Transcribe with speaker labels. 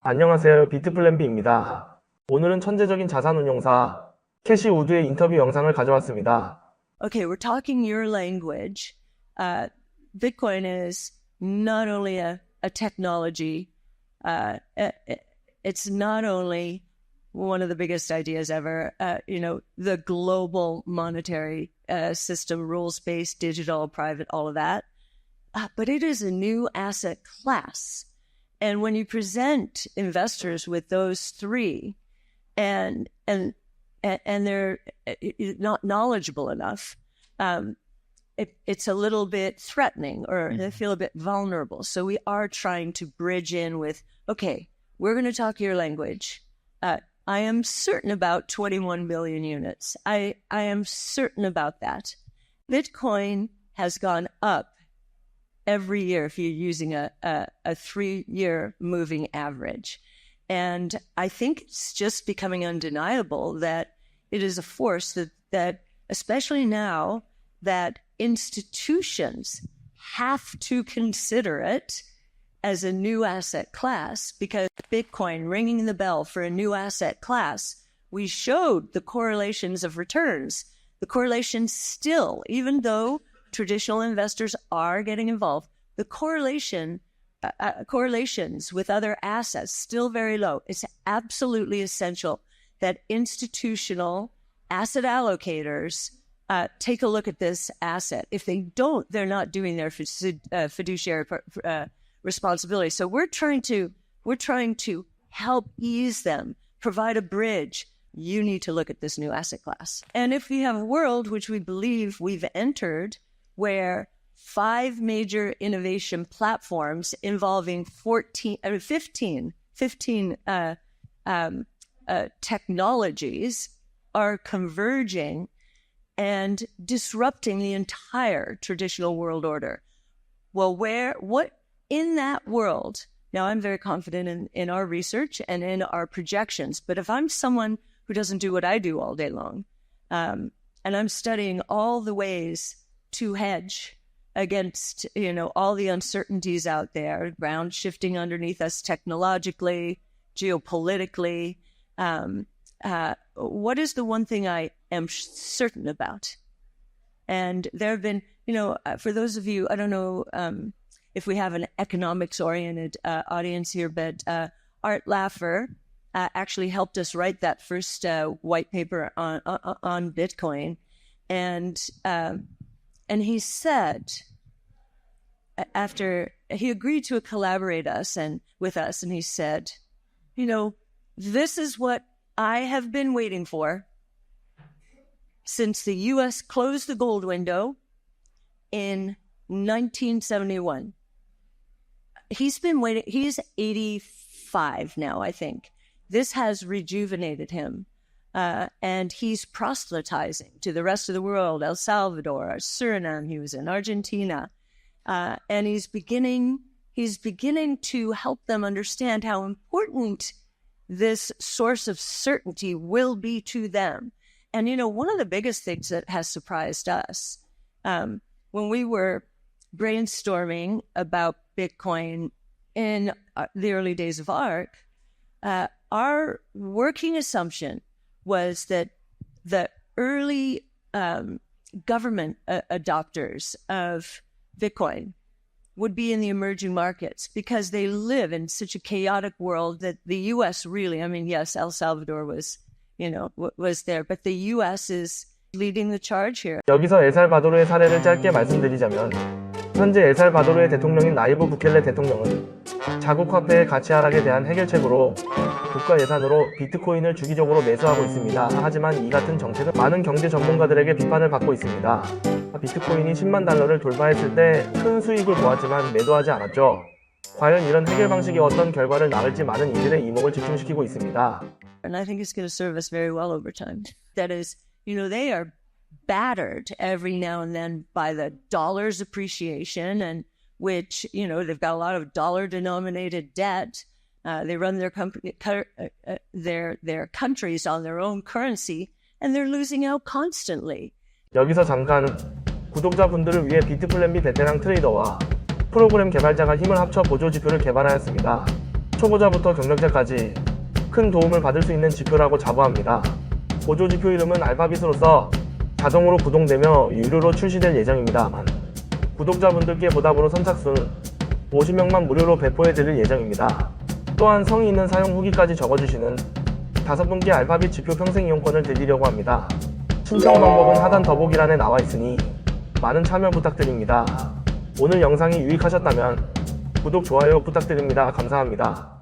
Speaker 1: 안녕하세요. 비트플랜비입니다. 오늘은 천재적인 자산운용사 캐시우드의 인터뷰 영상을 가져왔습니다.
Speaker 2: Okay, we're talking your language. Bitcoin is not only a technology, it's not only one of the biggest ideas ever, the global monetary system, rules-based, digital, private, all of that. But it is a new asset class. And when you present investors with those three and they're not knowledgeable enough, it's a little bit threatening or they feel a bit vulnerable. So we are trying to bridge in with, okay, we're going to talk your language. I am certain about 21 billion units. I am certain about that. Bitcoin has gone up every year if you're using a 3-year moving average. And I think it's just becoming undeniable that it is a force that especially now that institutions have to consider it as a new asset class, because Bitcoin ringing the bell for a new asset class, we showed the correlations of returns. The correlations still, even though traditional investors are getting involved, the correlations with other assets still very low. It's absolutely essential that institutional asset allocators take a look at this asset. If they don't, they're not doing their fiduciary responsibility. So we're trying to help ease them, provide a bridge. You need to look at this new asset class. And if we have a world, which we believe we've entered, where 5 major innovation platforms involving 15 technologies are converging and disrupting the entire traditional world order. Well, what in that world, now I'm very confident in our research and in our projections, but if I'm someone who doesn't do what I do all day long, and I'm studying all the ways to hedge against, all the uncertainties out there, ground shifting underneath us technologically, geopolitically. What is the one thing I am certain about? And there have been, for those of you, I don't know if we have an economics-oriented audience here, but Art Laffer actually helped us write that first white paper on Bitcoin. And he said, after he agreed to collaborate with us, and he said, this is what I have been waiting for since the U.S. closed the gold window in 1971. He's been waiting. He's 85 now, I think. This has rejuvenated him. And he's proselytizing to the rest of the world, El Salvador, Suriname, he was in Argentina. And he's beginning to help them understand how important this source of certainty will be to them. And, one of the biggest things that has surprised us, when we were brainstorming about Bitcoin in the early days of ARK, our working assumption was that the early government adopters of Bitcoin would be in the emerging markets because they live in such a chaotic world that the U.S. really, yes, El Salvador was there, but the U.S. is leading the charge here.
Speaker 1: 여기서 엘살바도르의 사례를 짧게 말씀드리자면 현재 엘살바도르의 대통령인 나이브 부켈레 대통령은 자국 화폐의 가치 하락에 대한 해결책으로 국가 예산으로 비트코인을 주기적으로 매수하고 있습니다. 하지만 이 같은 정책은 많은 경제 전문가들에게 비판을 받고 있습니다. 비트코인이 10만 달러를 돌파했을 때 큰 수익을 보았지만 매도하지 않았죠. 과연 이런 해결 방식이 어떤 결과를 낳을지 많은 이들의 이목을 집중시키고 있습니다.
Speaker 2: And I think it's going to serve us very well over time. That is, they are battered every now and then by the dollar's appreciation, and which, they've got a lot of dollar-denominated debt. They run their countries on their own currency, and they're losing out constantly.
Speaker 1: 여기서 잠깐 구독자분들을 위해 비트플랜비 베테랑 트레이더와 프로그램 개발자가 힘을 합쳐 보조지표를 개발하였습니다. 초보자부터 경력자까지 큰 도움을 받을 수 있는 지표라고 자부합니다. 보조지표 이름은 알파빗으로 써 자동으로 구동되며 유료로 출시될 예정입니다. 구독자분들께 보답으로 선착순 50명만 무료로 배포해드릴 예정입니다. 또한 성의 있는 사용 후기까지 적어주시는 5분께 알파빗 지표 평생 이용권을 드리려고 합니다. 신청 방법은 하단 더보기란에 나와 있으니 많은 참여 부탁드립니다. 오늘 영상이 유익하셨다면 구독, 좋아요 부탁드립니다. 감사합니다.